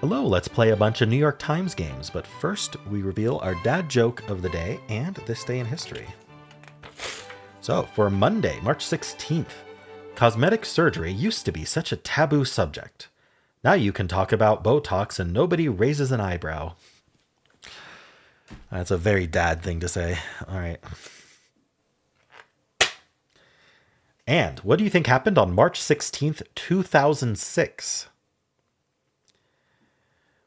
Hello, let's play a bunch of New York Times games, but first we reveal our dad joke of the day and this day in history. So, for Monday, March 16th, cosmetic surgery used to be such a taboo subject. Now you can talk about Botox and nobody raises an eyebrow. That's a very dad thing to say. All right. And what do you think happened on March 16th, 2006?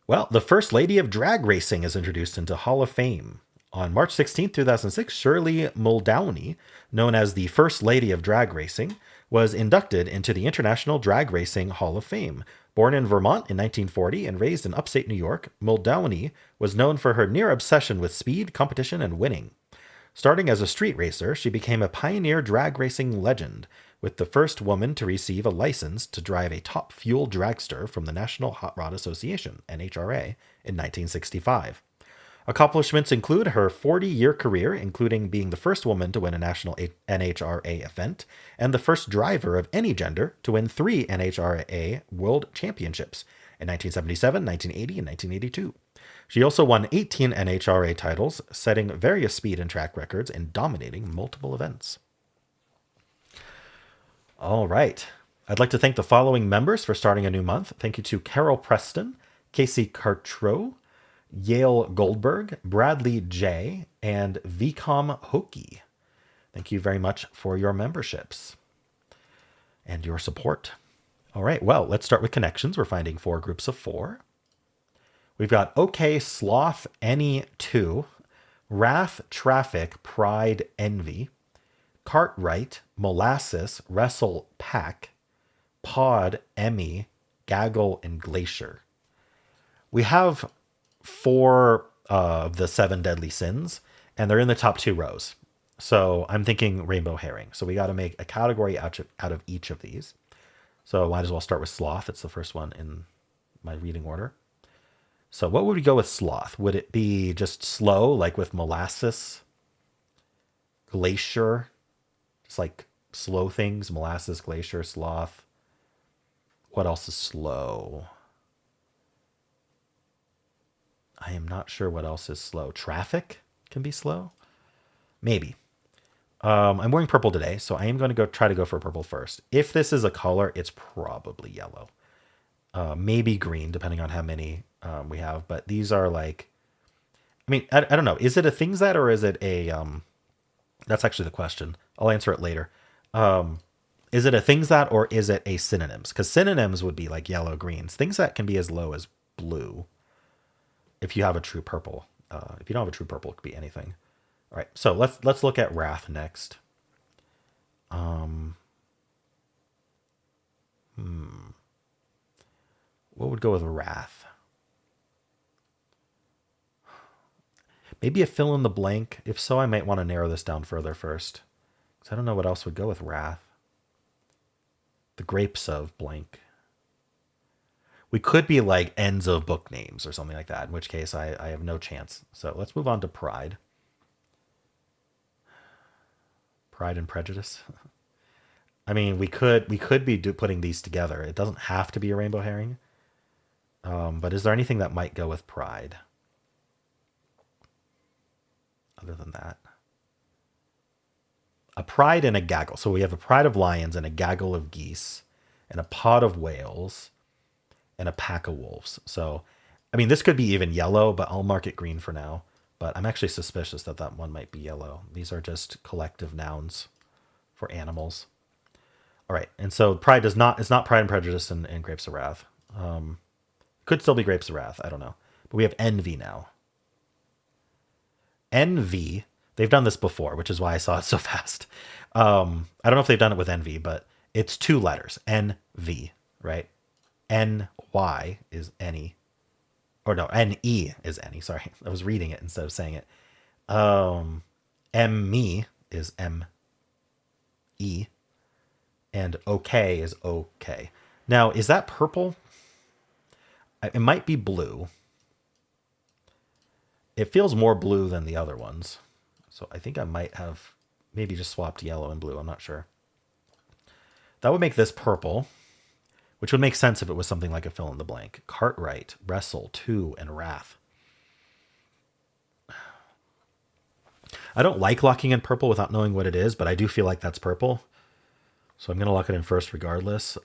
Well, the first lady of drag racing is introduced into Hall of Fame. On March 16th, 2006, Shirley Muldowney, known as the First Lady of Drag Racing, was inducted into the International Drag Racing Hall of Fame. Born in Vermont in 1940 and raised in upstate New York, Muldowney was known for her near obsession with speed, competition, and winning. Starting as a street racer, she became a pioneer drag racing legend, with the first woman to receive a license to drive a top fuel dragster from the National Hot Rod Association, NHRA, in 1965. Accomplishments include her 40-year career, including being the first woman to win a national NHRA event and the first driver of any gender to win 3 NHRA World Championships in 1977, 1980, and 1982. She also won 18 NHRA titles, setting various speed and track records and dominating multiple events. All right. I'd like to thank the following members for starting a new month. Thank you to Carol Preston, Casey Cartreau, Yale Goldberg, Bradley J., and Vicom Hokie. Thank you very much for your memberships and your support. All right, well, let's start with connections. We're finding 4 groups of 4. We've got OK Sloth Any 2, Wrath Traffic Pride Envy, Cartwright Molasses Wrestle Pack, Pod Emmy Gaggle and Glacier. We have 4 of the 7 deadly sins, and they're in the top 2 rows. So I'm thinking rainbow herring. So we got to make a category out of each of these. So I might as well start with sloth. It's the first one in my reading order. So what would we go with sloth? Would it be just slow, like with molasses, glacier, just like slow things, molasses, glacier, sloth? What else is slow? I am not sure what else is slow. Traffic can be slow? Maybe. I'm wearing purple today, so I am going to try to go for purple first. If this is a color, it's probably yellow. Maybe green, depending on how many we have. But these are like, I don't know. Is it a things that, or is it a, that's actually the question. I'll answer it later. Is it a things that, or is it a synonyms? Because synonyms would be like yellow, greens. Things that can be as low as blue if you have a true purple. If you don't have a true purple, it could be anything. All right, so let's look at wrath next. What would go with wrath? Maybe a fill in the blank. If so, I might want to narrow this down further first, because I don't know what else would go with wrath. The grapes of blank. We could be like ends of book names or something like that, in which case I have no chance. So let's move on to pride. Pride and Prejudice. I mean, we could be putting these together. It doesn't have to be a rainbow herring. But is there anything that might go with pride? Other than that. A pride and a gaggle. So we have a pride of lions and a gaggle of geese and a pod of whales and a pack of wolves. So, I mean, this could be even yellow, but I'll mark it green for now. But I'm actually suspicious that that one might be yellow. These are just collective nouns for animals. All right, and so pride it's not Pride and Prejudice and Grapes of Wrath. Could still be Grapes of Wrath, I don't know. But we have envy now. Envy, they've done this before, which is why I saw it so fast. I don't know if they've done it with envy, but it's 2 letters, N-V, right? N-Y is any. Or no, N-E is any, sorry. I was reading it instead of saying it. M-me is M-E. And okay is okay. Now, is that purple? It might be blue. It feels more blue than the other ones. So I think I might have maybe just swapped yellow and blue. I'm not sure. That would make this purple, which would make sense if it was something like a fill in the blank. Cartwright, Wrestle, 2, and Wrath. I don't like locking in purple without knowing what it is, but I do feel like that's purple. So I'm going to lock it in first regardless.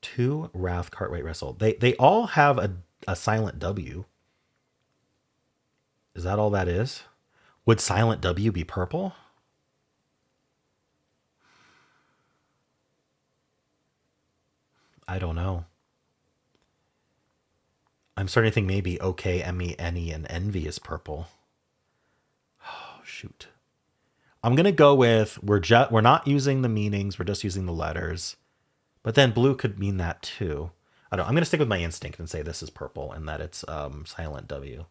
2, Wrath, Cartwright, Wrestle. They all have a silent W. Is that all that is? Would silent W be purple? I don't know. I'm starting to think maybe OK, Emmy, Any, and Envy is purple. Oh, shoot. I'm gonna go with we're not using the meanings, we're just using the letters. But then blue could mean that too. I don't. I'm gonna stick with my instinct and say this is purple and that it's silent W.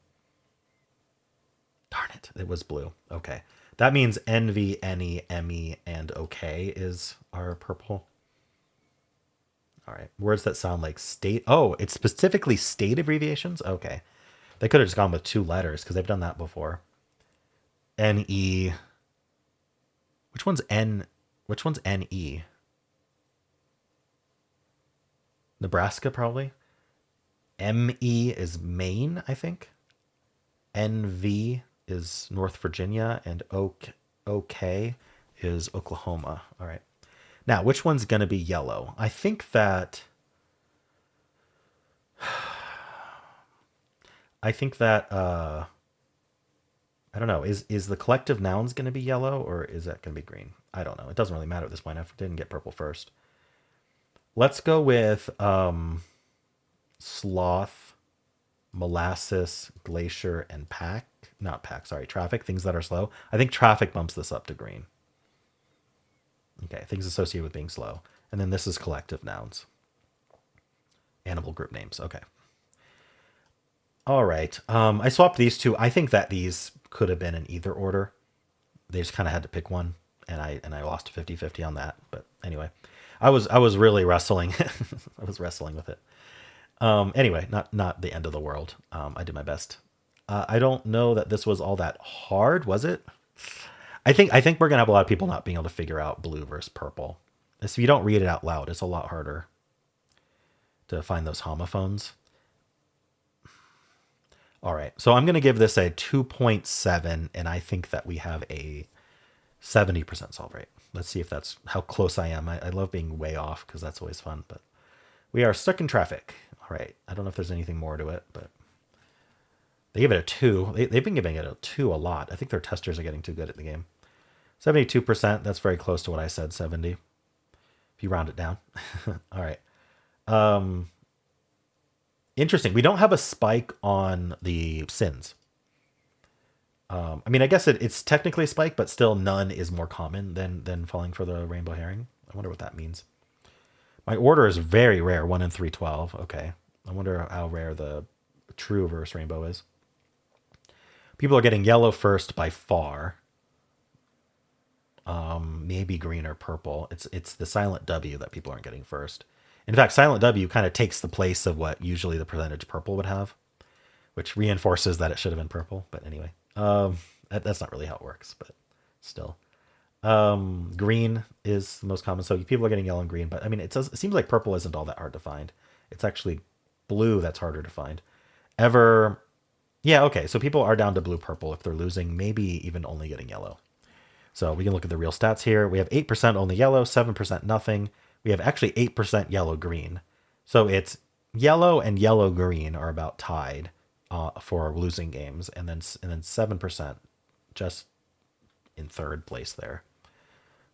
Darn it! It was blue. Okay, that means Envy, Any, Emmy, and OK are purple. All right, words that sound like state. Oh, it's specifically state abbreviations. Okay, they could have just gone with 2 letters because they've done that before. NE. Which one's N? Which one's NE? Nebraska, probably. ME is Maine, I think. NV is North Virginia, and OK is Oklahoma. All right. Now, which one's going to be yellow? I think that. I think that. I don't know. Is the collective nouns going to be yellow or is that going to be green? I don't know. It doesn't really matter at this point. I didn't get purple first. Let's go with sloth, molasses, glacier, and pack. Not pack, sorry, traffic. Things that are slow. I think traffic bumps this up to green. Okay, things associated with being slow. And then this is collective nouns. Animal group names. Okay. All right. I swapped these two. I think that these could have been in either order. They just kind of had to pick one, and I lost 50-50 on that. But anyway, I was really wrestling. I was wrestling with it. Anyway, not the end of the world. I did my best. I don't know that this was all that hard, was it? I think we're gonna have a lot of people not being able to figure out blue versus purple. If you don't read it out loud, it's a lot harder to find those homophones. All right, so I'm gonna give this a 2.7, and I think that we have a 70% solve rate. Let's see if that's how close I am. I love being way off because that's always fun, but we are stuck in traffic. All right, I don't know if there's anything more to it, but they give it a 2. They've been giving it a 2 a lot. I think their testers are getting too good at the game. 72%, that's very close to what I said, 70. If you round it down. All right. Interesting. We don't have a spike on the sins. I mean, I guess it's technically a spike, but still none is more common than falling for the rainbow herring. I wonder what that means. My order is very rare, 1 in 312. Okay. I wonder how rare the true versus rainbow is. People are getting yellow first by far. Maybe green or purple. It's the silent W that people aren't getting first. In fact, silent W kind of takes the place of what usually the percentage purple would have, which reinforces that it should have been purple. But anyway, that's not really how it works, but still. Green is the most common. So people are getting yellow and green, but I mean, it seems like purple isn't all that hard to find. It's actually blue that's harder to find. Yeah, okay. So people are down to blue, purple if they're losing, maybe even only getting yellow. So we can look at the real stats here. We have 8% only yellow, 7% nothing. We have actually 8% yellow green. So it's yellow and yellow green are about tied for losing games, and then 7% just in third place there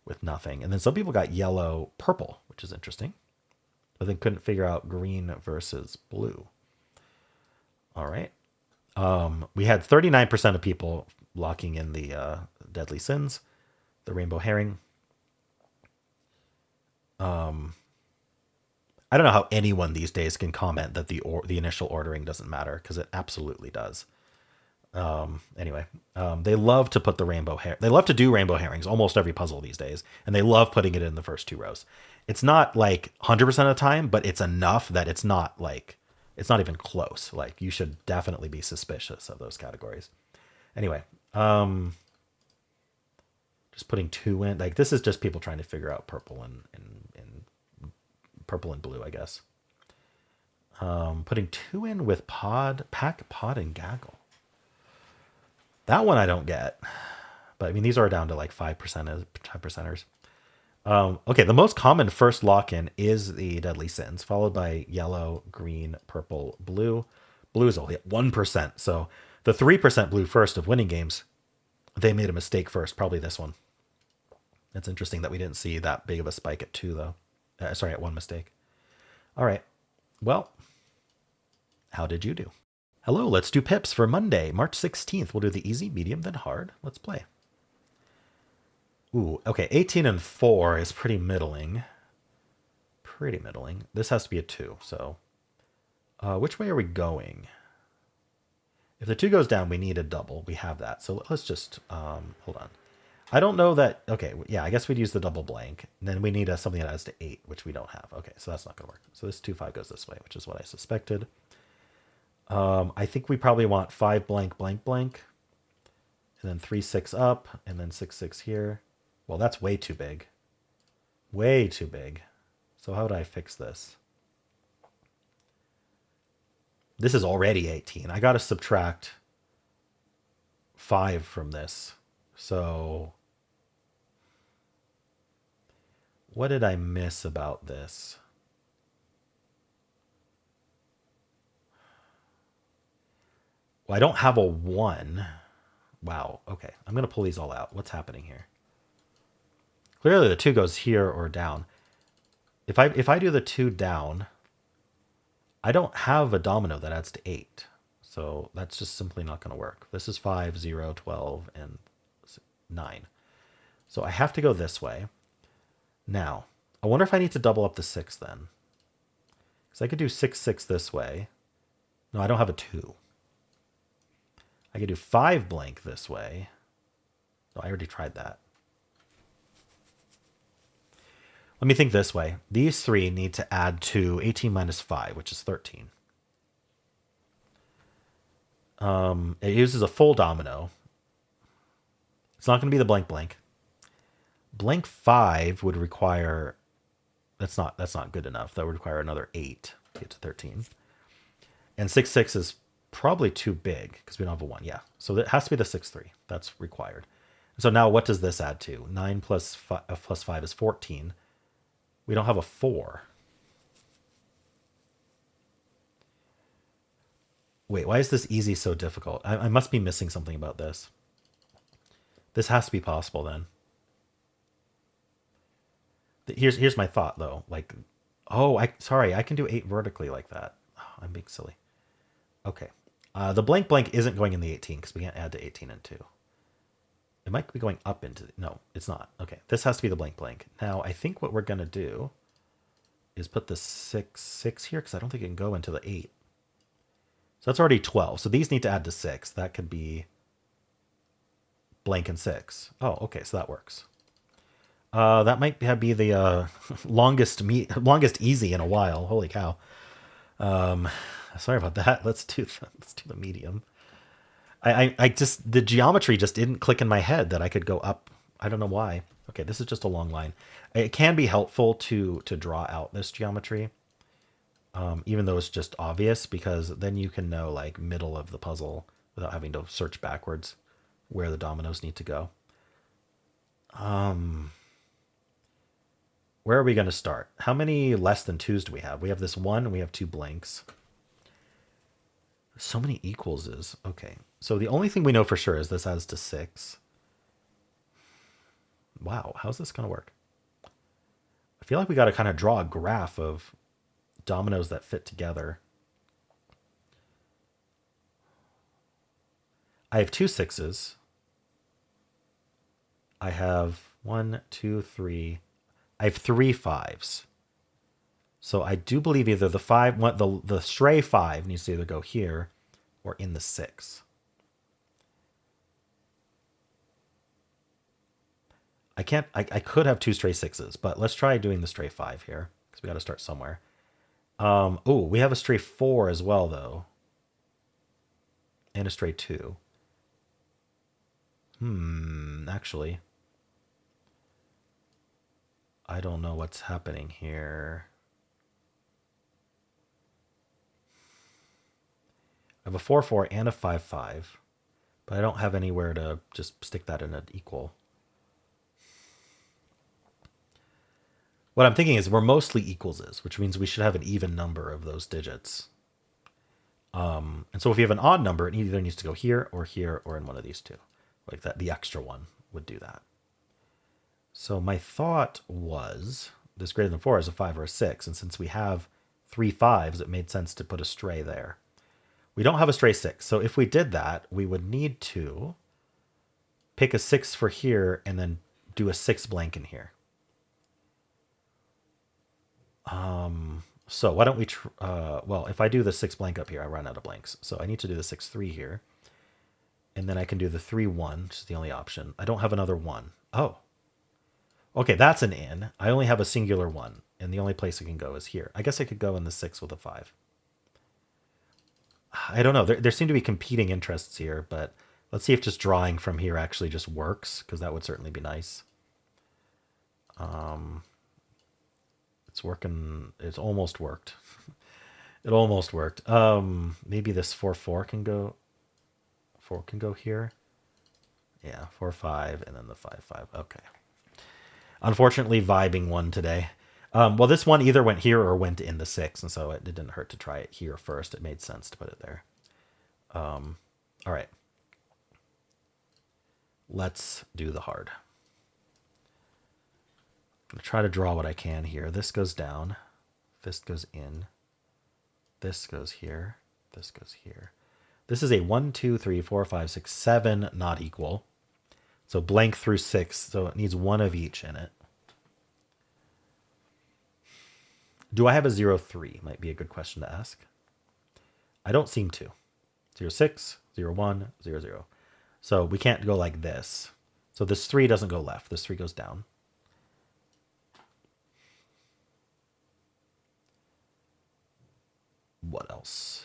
with nothing. And then some people got yellow purple, which is interesting, but then couldn't figure out green versus blue. All right. We had 39% of people locking in the deadly sins, the rainbow herring. I don't know how anyone these days can comment that the initial ordering doesn't matter, because it absolutely does. Anyway, they love to put the they love to do rainbow herrings almost every puzzle these days, and they love putting it in the first 2 rows. It's not like 100% of the time, but it's enough that it's not even close. Like, you should definitely be suspicious of those categories. Anyway, just putting 2 in, like, this is just people trying to figure out purple and purple and blue, I guess. Putting 2 in with pack, pod, and gaggle. That one I don't get. But I mean, these are down to like 5%ers. Okay, the most common first lock-in is the Deadly Sins, followed by yellow, green, purple, blue. Blue is only at 1%. So the 3% blue first of winning games, they made a mistake first, probably this one. It's interesting that we didn't see that big of a spike at 2, though. Sorry, at 1 mistake. All right. Well, how did you do? Hello, let's do pips for Monday, March 16th. We'll do the easy, medium, then hard. Let's play. Ooh, okay, 18 and 4 is pretty middling. Pretty middling. This has to be a 2, so... which way are we going? If the 2 goes down, we need a double. We have that. So let's just... hold on. I don't know that... Okay, yeah, I guess we'd use the double blank. And then we need something that adds to 8, which we don't have. Okay, so that's not going to work. So this 2-5 goes this way, which is what I suspected. I think we probably want 5 blank, blank, blank. And then 3-6 up, and then 6-6 here. Well, that's way too big. Way too big. So how would I fix this? This is already 18. I got to subtract 5 from this. So what did I miss about this? Well, I don't have a 1. Wow. Okay. I'm going to pull these all out. What's happening here? Clearly the 2 goes here or down. If I do the 2 down, I don't have a domino that adds to 8. So that's just simply not going to work. This is 5, 0, 12, and 9. So I have to go this way. Now, I wonder if I need to double up the 6 then. Because I could do 6, 6 this way. No, I don't have a 2. I could do 5 blank this way. No, I already tried that. Let me think this way. These 3 need to add to 18 minus 5, which is 13. It uses a full domino. It's not going to be the blank blank. Blank 5 would require... That's not good enough. That would require another 8 to get to 13. And 6, 6 is probably too big because we don't have a 1. Yeah. So it has to be the 6, 3. That's required. So now what does this add to? 9 plus 5 is 14. We don't have a 4. Wait, why is this easy so difficult? I must be missing something about this. This has to be possible then. Here's my thought though. Like, oh, sorry, I can do 8 vertically like that. Oh, I'm being silly. Okay. The blank blank isn't going in the 18 because we can't add to 18 and 2. It might be going up into... No, it's not. Okay, this has to be the blank blank. Now, I think what we're going to do is put the 6, 6 here because I don't think it can go into the 8. So that's already 12. So these need to add to 6. That could be blank and 6. Oh, okay, so that works. That might be the longest easy in a while. Holy cow. Sorry about that. Let's do the medium. I just, the geometry just didn't click in my head that I could go up. I don't know why. Okay, this is just a long line. It can be helpful to draw out this geometry, even though it's just obvious, because then you can know like middle of the puzzle without having to search backwards where the dominoes need to go. Where are we going to start? How many less than 2s do we have? We have this 1 and we have 2 blanks. So many equals is okay. So the only thing we know for sure is this adds to 6. Wow, how's this going to work? I feel like we got to kind of draw a graph of dominoes that fit together. I have 2 6s. I have 1, 2, 3. I have 3 5s. So I do believe either the 5, the stray 5 needs to either go here or in the 6. I could have 2 stray 6s, but let's try doing the stray 5 here because we got to start somewhere. Oh, we have a stray 4 as well though. And a stray 2. Actually, I don't know what's happening here. I have a 4-4 and a 5-5, but I don't have anywhere to just stick that in an equal. What I'm thinking is we're mostly equalses, which means we should have an even number of those digits. And so if you have an odd number, it either needs to go here or in one of these two. Like that, the extra one would do that. So my thought was this greater than 4 is a 5 or a 6. And since we have 3 5s, it made sense to put a stray there. We don't have a stray 6. So if we did that, we would need to pick a 6 for here and then do a 6 blank in here. So why don't we, well, if I do the 6 blank up here, I run out of blanks. So I need to do the 6 3 here. And then I can do the 3 1, which is the only option. I don't have another 1. Oh. Okay, that's an in. I only have a singular 1. And the only place I can go is here. I guess I could go in the 6 with a 5. I don't know. There seem to be competing interests here, but let's see if just drawing from here actually just works, because that would certainly be nice. It's working. It's almost worked. It almost worked. Maybe this 4-4 can go. 4 can go here. Yeah, 4-5, and then the 5-5. Okay. Unfortunately, vibing one today. Well, this one either went here or went in the 6, and so it didn't hurt to try it here first. It made sense to put it there. All right. Let's do the hard. I'm going to try to draw what I can here. This goes down. This goes in. This goes here. This goes here. This is a 1, 2, 3, 4, 5, 6, 7 not equal. So blank through 6. So it needs one of each in it. Do I have a 0, 3? Might be a good question to ask. I don't seem to. 0, 6, 0, 1, 0, 0. So we can't go like this. So this 3 doesn't go left. This 3 goes down. What else?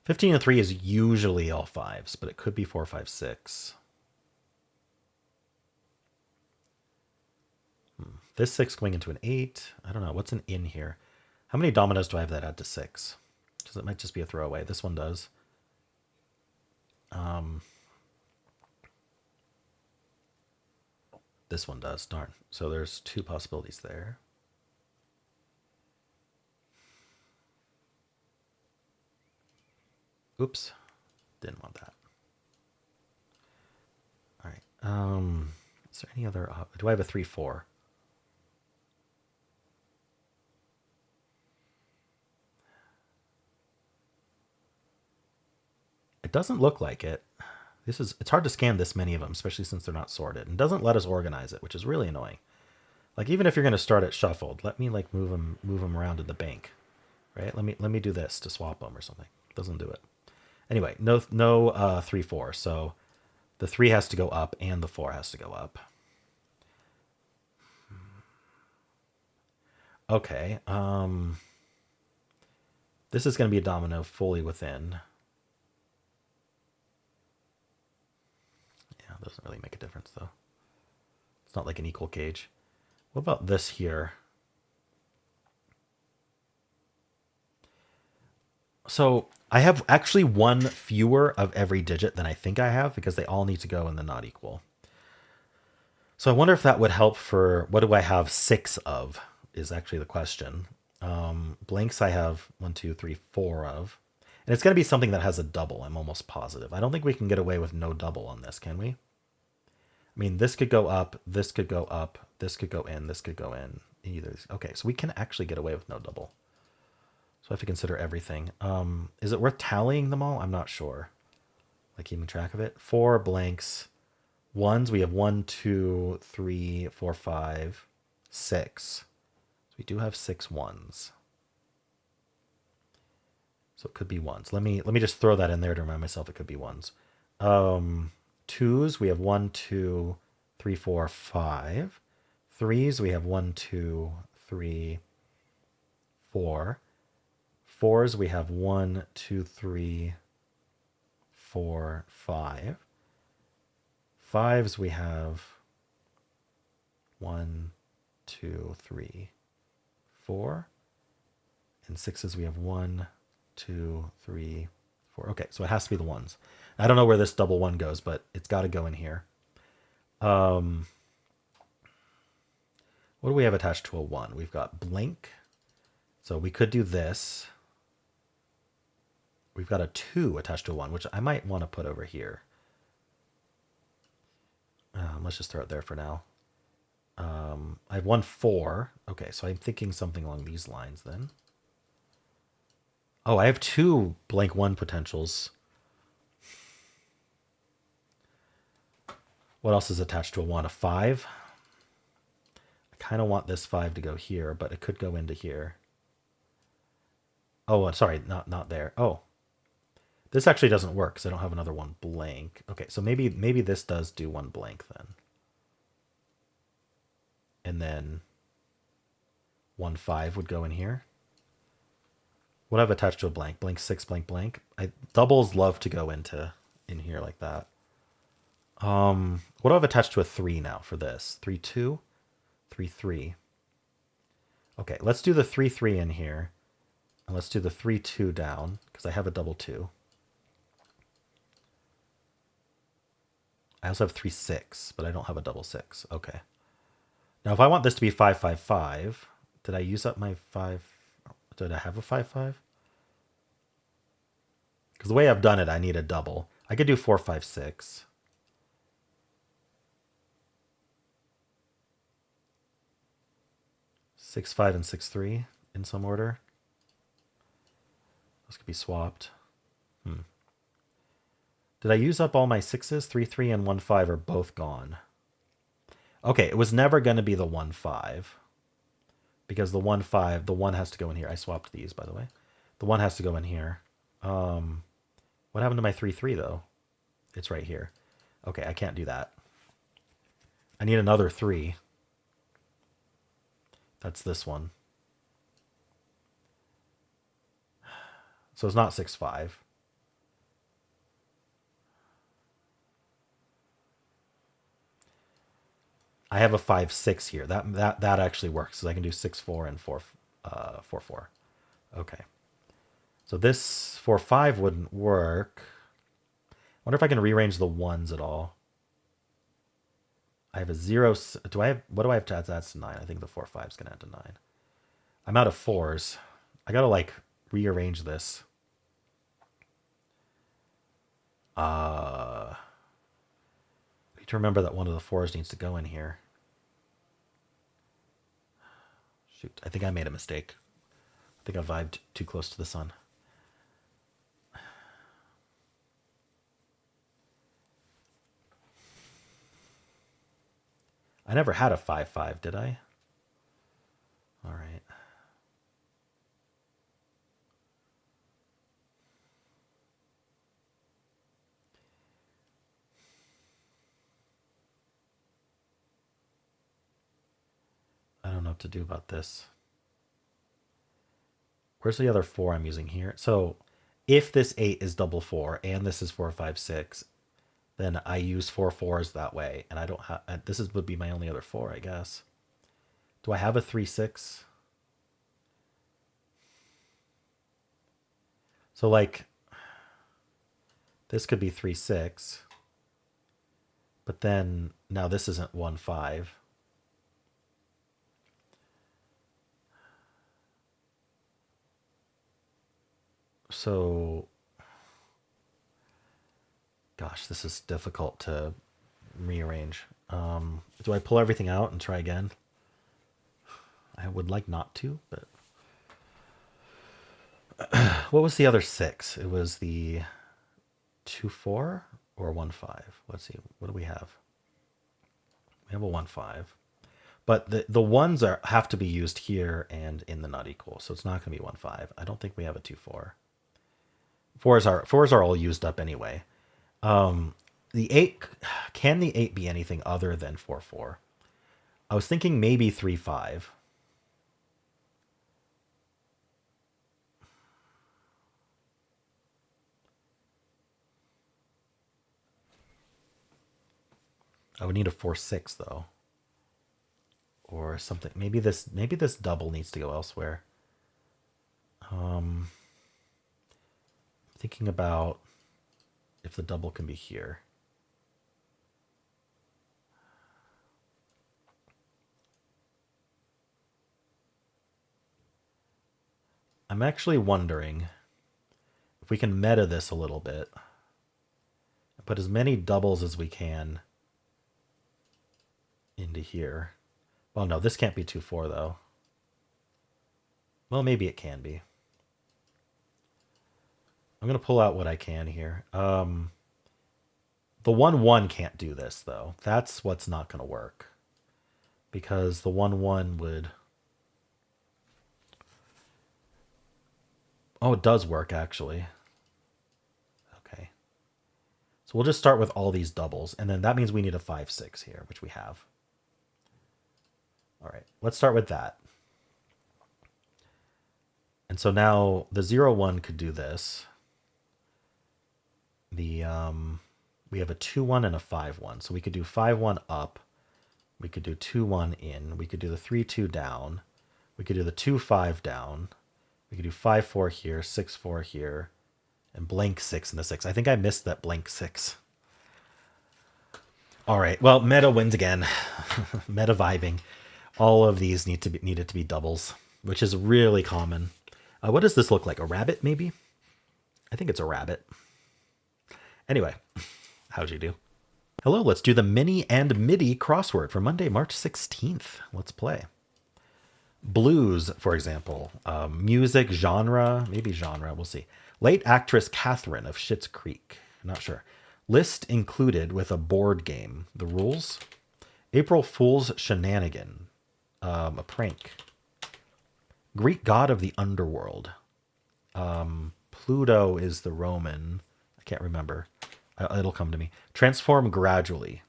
15 and 3 is usually all 5s, but it could be 4, 5, 6. This 6 going into an 8. I don't know. What's an in here? How many dominoes do I have that add to 6? Because it might just be a throwaway. This one does. This one does. Darn. So there's 2 possibilities there. Oops. Didn't want that. All right. Is there any other... do I have a 3, 4? It doesn't look like it. It's hard to scan this many of them, especially since they're not sorted, and doesn't let us organize it, which is really annoying. Like even if you're going to start it shuffled, let me like move them around in the bank, right? Let me do this to swap them or something. Doesn't do it. Anyway, no 3, 4. So the 3 has to go up and the 4 has to go up. Okay. This is going to be a domino fully within. Doesn't really make a difference though. It's not like an equal cage. What about this here? So I have actually 1 fewer of every digit than I think I have because they all need to go in the not equal. So I wonder if that would help for what do I have 6 of is actually the question. Blanks I have 1, 2, 3, 4 of. And it's going to be something that has a double, I'm almost positive. I don't think we can get away with no double on this, can we? I mean, this could go up, this could go up, this could go in, this could go in. Either. Okay, so we can actually get away with no double. So I have to consider everything. Is it worth tallying them all? I'm not sure. Like keeping track of it. 4 blanks. 1s, we have 1, 2, 3, 4, 5, 6. So we do have 6 1s. So it could be 1s. Let me just throw that in there to remind myself it could be 1s. 2s, we have 1, 2, 3, 4, 5. 3s, we have 1, 2, 3, 4. 4s, we have 1, 2, 3, 4, 5. 5s, we have 1, 2, 3, 4. And 6s, we have 1, 2, 3, 4. Okay, so it has to be the ones. I don't know where this double one goes, but it's got to go in here. What do we have attached to a 1? We've got blink. So we could do this. We've got a 2 attached to a 1, which I might want to put over here. Let's just throw it there for now. I have 1, 4. Okay, so I'm thinking something along these lines then. Oh, I have 2 blank 1 potentials. What else is attached to a 1? A 5. I kind of want this 5 to go here, but it could go into here. Oh, sorry, not there. Oh, this actually doesn't work because I don't have another 1 blank. Okay, so maybe this does do 1 blank then. And then 1, 5 would go in here. What I've attached to a blank? Blank 6, blank, blank. Doubles love to go in here like that. What do I have attached to a 3 now for this? 3, 2, 3, 3. Okay, let's do the 3, 3 in here. And let's do the 3, 2 down, because I have a double 2. I also have 3, 6, but I don't have a double 6. Okay. Now, if I want this to be 5, 5, 5, did I use up my 5? Did I have a 5, 5? Because the way I've done it, I need a double. I could do 4, 5, 6. Six, 5, and 6, 3 in some order. Those could be swapped. Did I use up all my 6s? 3, 3, and 1, 5 are both gone. Okay, it was never going to be the 1, 5. Because the 1, 5, the 1 has to go in here. I swapped these, by the way. The 1 has to go in here. What happened to my 3, 3, though? It's right here. Okay, I can't do that. I need another 3. That's this one. So it's not 6, 5. I have a 5, 6 here. That actually works, because I can do 6, 4, and 4, 4, 4. Okay. So this 4, 5 wouldn't work. I wonder if I can rearrange the 1s at all. I have a 0. What do I have to add? That's 9. I think the 4, 5 is going to add to 9. I'm out of 4s. I got to, like, rearrange this. I need to remember that one of the 4s needs to go in here. Shoot, I think I made a mistake. I think I vibed too close to the sun. I never had a 5, 5, did I? All right. I don't know what to do about this. Where's the other 4 I'm using here? So if this 8 is double 4 and this is 4, 5, 6, then I use 4 4s that way. And I don't have, would be my only other 4, I guess. Do I have a 3, 6? So like, this could be 3, 6. But then now this isn't 1, 5. So, gosh, this is difficult to rearrange. Do I pull everything out and try again? I would like not to, but what was the other 6? It was the 2, 4 or 1, 5. Let's see. What do we have? We have a 1, 5. But the ones have to be used here and in the not equal. So it's not going to be 1, 5. I don't think we have a 2, 4. Fours are all used up anyway. The 8, can the 8 be anything other than 4, 4? I was thinking maybe 3, 5. I would need a 4, 6 though. Or something. Maybe this double needs to go elsewhere. thinking about if the double can be here. I'm actually wondering if we can meta this a little bit. Put as many doubles as we can into here. Well, no, this can't be 2-4 though. Well, maybe it can be. I'm going to pull out what I can here. The 1-1 can't do this though. That's what's not going to work. Because the 1-1 would... Oh, it does work, actually. Okay. So we'll just start with all these doubles, and then that means we need a 5-6 here, which we have. All right, let's start with that. And so now the 0-1 could do this. We have a 2-1 and a 5-1, so we could do 5-1 up. We could do 2-1 in. We could do the 3-2 down. We could do the 2-5 down. We could do 5-4 here, 6-4 here, and blank 6 in the 6. I think I missed that blank 6. All right, well, meta wins again. Meta vibing. All of these needed to be doubles, which is really common. What does this look like? A rabbit, maybe? I think it's a rabbit. Anyway, how'd you do? Hello, let's do the mini and Midi crossword for Monday, March 16th. Let's play. Blues, for example. Music, genre, maybe genre, we'll see. Late actress Catherine of Schitt's Creek. I'm not sure. List included with a board game. The rules? April Fool's shenanigan. A prank. Greek god of the underworld. Pluto is the Roman. I can't remember. It'll come to me. Transform gradually.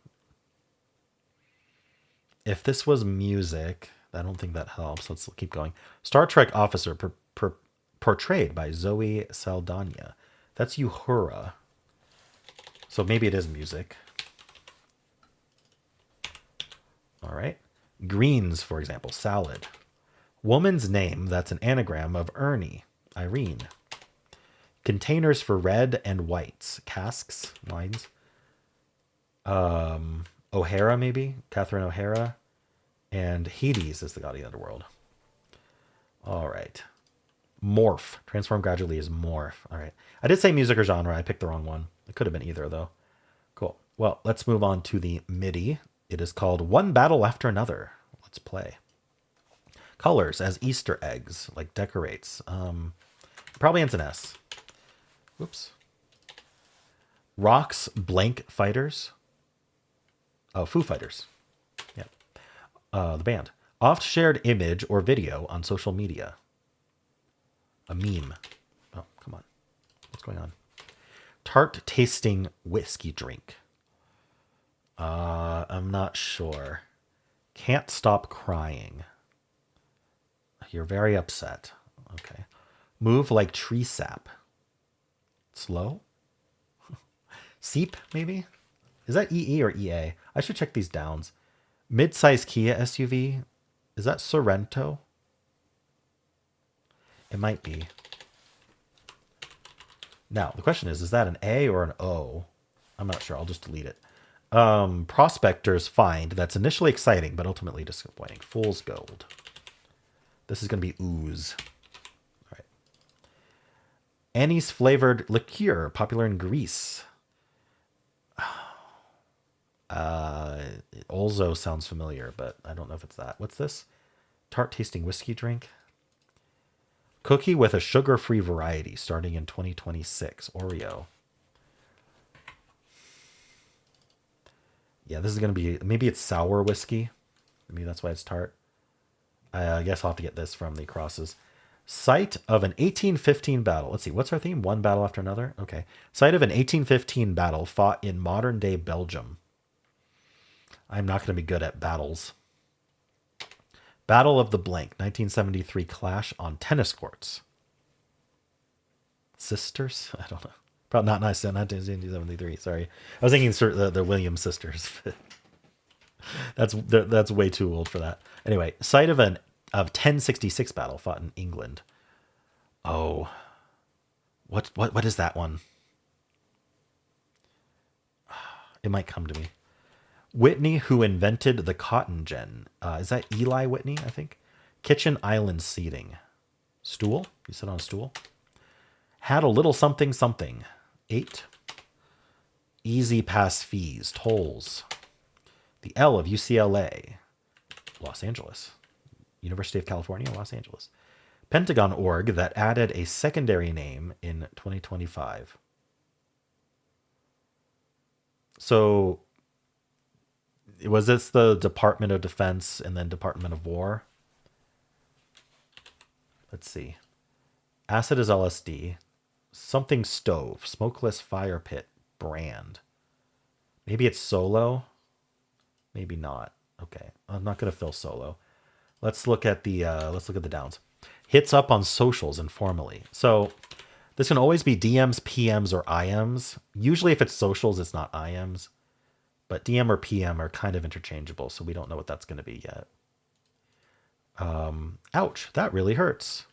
If this was music... I don't think that helps. Let's keep going. Star Trek officer portrayed by Zoe Saldana. That's Uhura. So maybe it is music. All right. Greens, for example, salad. Woman's name, that's an anagram of Ernie, Irene. Containers for red and whites. Casks, wines. O'Hara, maybe? Catherine O'Hara. And Hades is the god of the underworld. All right. Morph. Transform gradually is morph. All right. I did say music or genre. I picked the wrong one. It could have been either, though. Cool. Well, let's move on to the MIDI. It is called One Battle After Another. Let's play. Colors as Easter eggs, like decorates. Probably ends in S. Whoops. Rocks blank fighters. Oh, Foo Fighters. Yeah. The band. Oft shared image or video on social media. A meme. Oh, come on. What's going on? Tart tasting whiskey drink. I'm not sure. Can't stop crying. You're very upset. Okay. Move like tree sap. Slow? Seep, maybe? Is that EE or EA? I should check these downs. Mid-size Kia SUV. Is that Sorrento? It might be. Now, the question is that an A or an O? I'm not sure. I'll just delete it. Prospector's find. That's initially exciting, but ultimately disappointing. Fool's gold. This is going to be ooze. All right. Anise flavored liqueur, popular in Greece. Olzo sounds familiar, but I don't know if it's that. What's this? Tart tasting whiskey drink. Cookie with a sugar-free variety starting in 2026. Oreo. Yeah, this is going to be... Maybe it's sour whiskey. Maybe that's why it's tart. I guess I'll have to get this from the crosses. Site of an 1815 battle. Let's see, what's our theme? One battle after another? Okay. Site of an 1815 battle fought in modern-day Belgium. I'm not going to be good at battles. Battle of the Blank, 1973 clash on tennis courts. Sisters? I don't know. Probably not 1973, sorry. I was thinking the Williams sisters. That's way too old for that. Anyway, site of 1066 battle fought in England. Oh. What is that one? It might come to me. Whitney, who invented the cotton gin. Is that Eli Whitney, I think? Kitchen island seating. Stool? You sit on a stool? Had a little something something. 8. Easy pass fees. Tolls. The L of UCLA. Los Angeles. University of California, Los Angeles. Pentagon org that added a secondary name in 2025. So was this the Department of Defense and then Department of War? Let's see. Acid is LSD. Something stove. Smokeless fire pit brand. Maybe it's Solo. Maybe not. Okay. I'm not gonna fill Solo. Let's look at the downs. Hits up on socials informally. So this can always be DMs, PMs, or IMs. Usually if it's socials, it's not IMs. But DM or PM are kind of interchangeable, so we don't know what that's going to be yet. Ouch, that really hurts.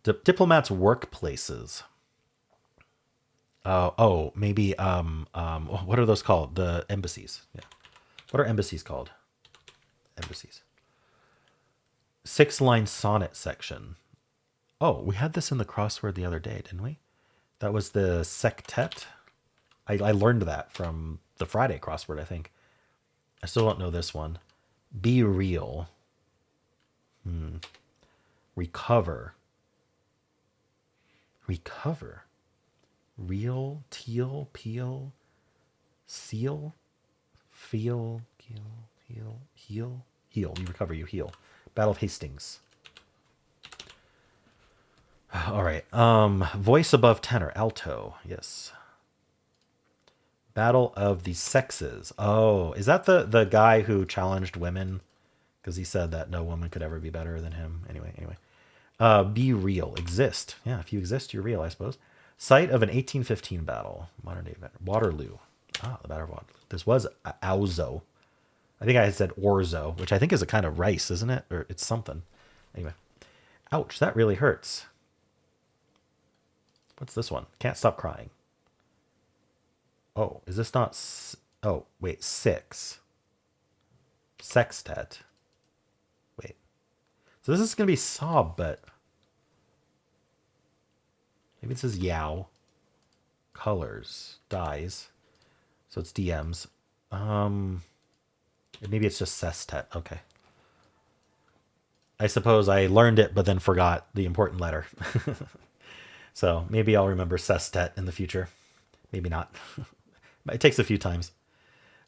Diplomats' workplaces. Maybe what are those called? The embassies. Yeah. What are embassies called? Embassies. 6-line sonnet section. Oh, we had this in the crossword the other day, didn't we? That was the sectet. I learned that from the Friday crossword, I think. I still don't know this one. Be real. Recover. Recover. Real, teal, peel, seal, feel, heal. Heal. You recover, you heal. Battle of Hastings. All right. Voice above tenor, alto. Yes. Battle of the Sexes. Oh, is that the guy who challenged women because he said that no woman could ever be better than him? Anyway. Be real. Exist. Yeah, if you exist, you're real, I suppose. Site of an 1815 battle. Modern day event. Waterloo. The Battle of Waterloo. This was Auzo. I think I had said orzo, which I think is a kind of rice, isn't it? Or it's something. Anyway. Ouch, that really hurts. What's this one? Can't stop crying. Oh, is this not... Oh, wait, 6. Sextet. Wait. So this is going to be sob, but... Maybe it says Yao. Colors. Dyes. So it's DMs. Maybe it's just sestet. Okay. I suppose I learned it, but then forgot the important letter. So maybe I'll remember sestet in the future. Maybe not. It takes a few times.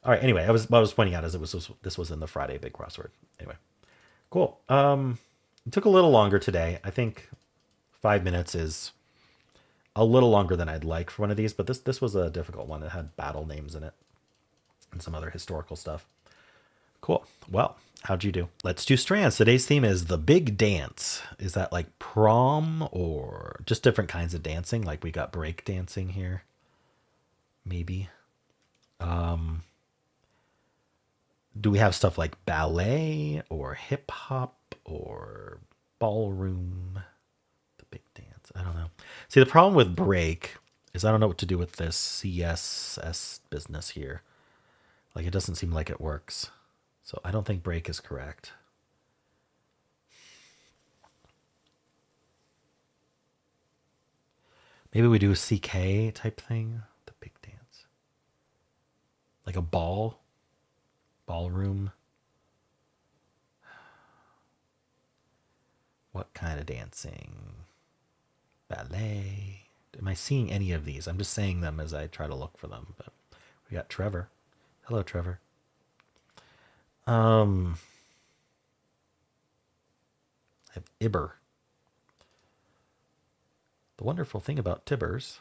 All right. Anyway, what I was pointing out is this was in the Friday big crossword. Anyway, cool. It took a little longer today. I think 5 minutes is a little longer than I'd like for one of these, but this was a difficult one. It had battle names in it and some other historical stuff. Cool. Well, how'd you do? Let's do Strands. Today's theme is the big dance. Is that like prom or just different kinds of dancing? Like we got break dancing here. Maybe. Do we have stuff like ballet or hip hop or ballroom? The big dance. I don't know. See, the problem with break is I don't know what to do with this CSS business here. Like it doesn't seem like it works. So I don't think break is correct. Maybe we do a CK type thing. The big dance. Like a ballroom. What kind of dancing? Ballet. Am I seeing any of these? I'm just saying them as I try to look for them. But we got Trevor. Hello, Trevor. I have Ibber. The wonderful thing about Tibbers.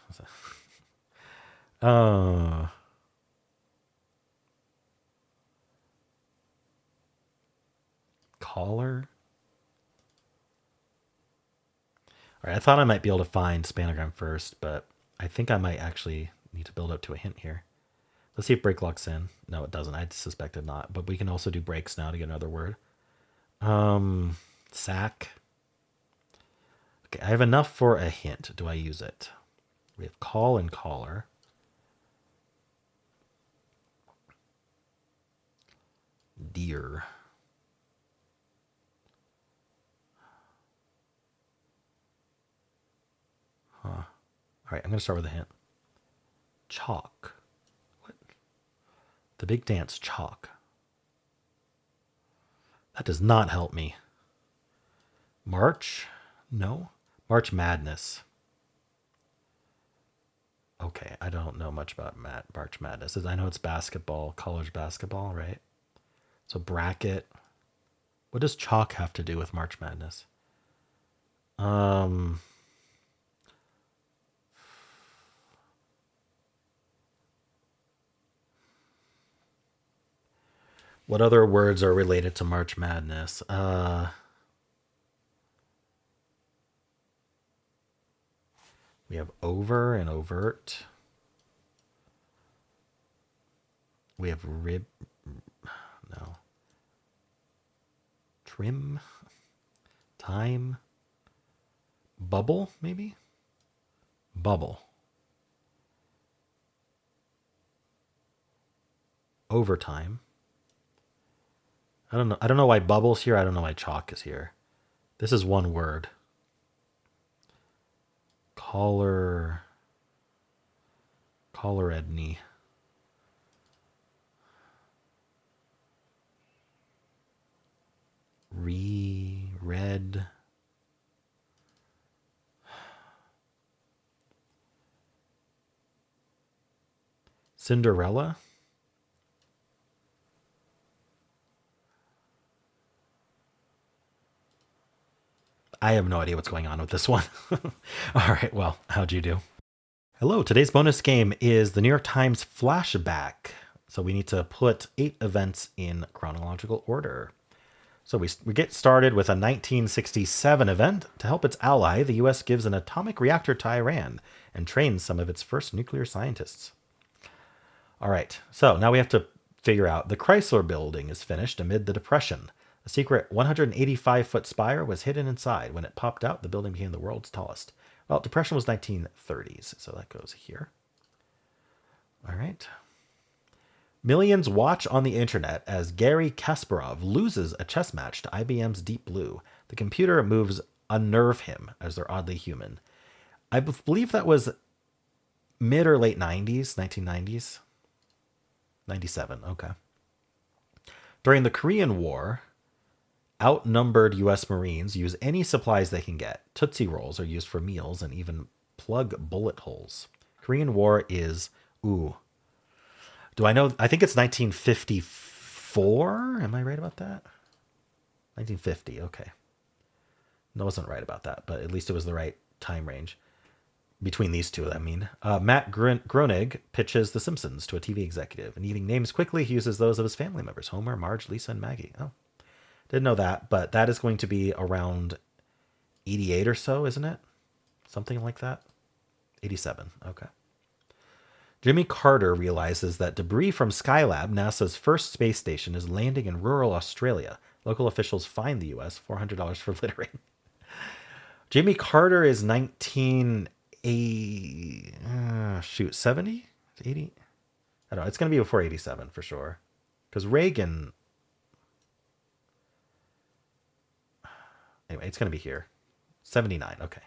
Collar. All right, I thought I might be able to find Spanogram first, but I think I might actually need to build up to a hint here. Let's see if break locks in. No, it doesn't. I suspected not, but we can also do breaks now to get another word. Sack. Okay, I have enough for a hint. Do I use it? We have call and caller. Deer. Huh. All right, I'm going to start with a hint. Chalk. What? The big dance, chalk. That does not help me. March? No. March Madness. Okay, I don't know much about March Madness. I know it's basketball, college basketball, right? So bracket. What does chalk have to do with March Madness? What other words are related to March Madness? We have over and overt. We have rib. No. Trim. Time. Bubble, maybe? Bubble. Overtime. I don't know. I don't know why bubble's here. I don't know why chalk is here. This is one word. Caller. Caller Edney. Read. Cinderella. I have no idea what's going on with this one. All right, well, how'd you do? Hello, today's bonus game is the New York Times flashback. So we need to put 8 events in chronological order. So we get started with a 1967 event. To help its ally, the U.S. gives an atomic reactor to Iran and trains some of its first nuclear scientists. All right, so now we have to figure out the Chrysler Building is finished amid the Depression. A secret 185-foot spire was hidden inside. When it popped out, the building became the world's tallest. Well, Depression was 1930s, so that goes here. All right. Millions watch on the internet as Garry Kasparov loses a chess match to IBM's Deep Blue. The computer moves unnerve him as they're oddly human. I believe that was mid or late 90s, 1990s. 97, okay. During the Korean War, outnumbered U.S. Marines use any supplies they can get. Tootsie Rolls are used for meals and even plug bullet holes. Korean War is, do I know? I think it's 1954. Am I right about that? 1950, okay. No, I wasn't right about that, but at least it was the right time range. Between these two, I mean. Matt Groening pitches The Simpsons to a TV executive. And eating names quickly, he uses those of his family members. Homer, Marge, Lisa, and Maggie. Oh, didn't know that, but that is going to be around 88 or so, isn't it? Something like that? 87, okay. Jimmy Carter realizes that debris from Skylab, NASA's first space station, is landing in rural Australia. Local officials fine the U.S. $400 for littering. Jimmy Carter is 70? 80? I don't know. It's going to be before 87 for sure. Because Reagan... Anyway, it's going to be here. 79, okay.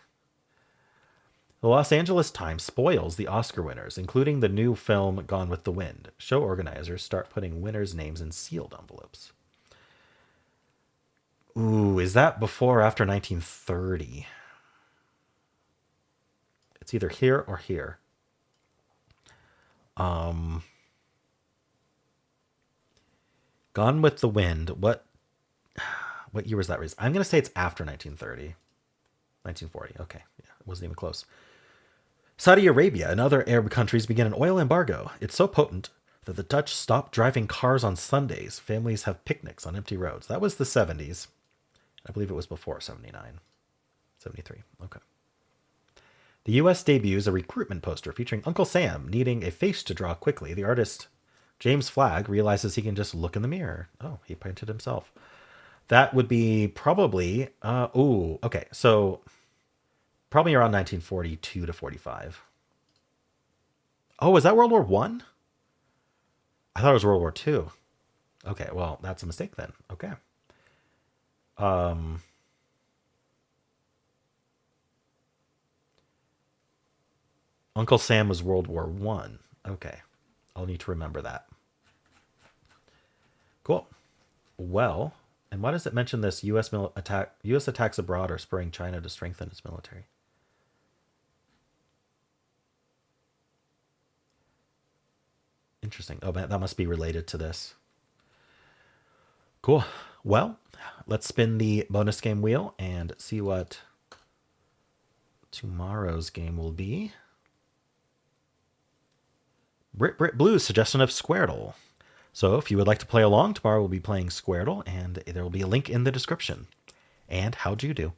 The Los Angeles Times spoils the Oscar winners, including the new film Gone with the Wind. Show organizers start putting winners' names in sealed envelopes. Ooh, is that before or after 1930? It's either here or here. Gone with the Wind. What year was that released? I'm going to say it's after 1930. 1940. Okay. Yeah, it wasn't even close. Saudi Arabia and other Arab countries begin an oil embargo. It's so potent that the Dutch stop driving cars on Sundays. Families have picnics on empty roads. That was the 70s. I believe it was before 79. 73. Okay. The U.S. debuts a recruitment poster featuring Uncle Sam needing a face to draw quickly. The artist, James Flagg, realizes he can just look in the mirror. Oh, he painted himself. That would be probably... okay. So Probably around 1942 to 45. Oh, was that World War One? I thought it was World War Two. Okay, well, that's a mistake then. Okay. Uncle Sam was World War One. Okay. I'll need to remember that. Cool. Well, and why does it mention this U.S. attacks abroad are spurring China to strengthen its military? Interesting. Oh, man, that must be related to this. Cool. Well, let's spin the bonus game wheel and see what tomorrow's game will be. Brit Blues suggestion of Squirtle. So if you would like to play along, tomorrow we'll be playing Squirtle, and there will be a link in the description. And how'd you do?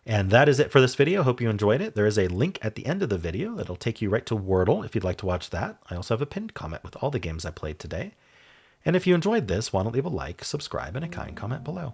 And that is it for this video. Hope you enjoyed it. There is a link at the end of the video that'll take you right to Wordle if you'd like to watch that. I also have a pinned comment with all the games I played today. And if you enjoyed this, why don't leave a like, subscribe, and a kind comment below.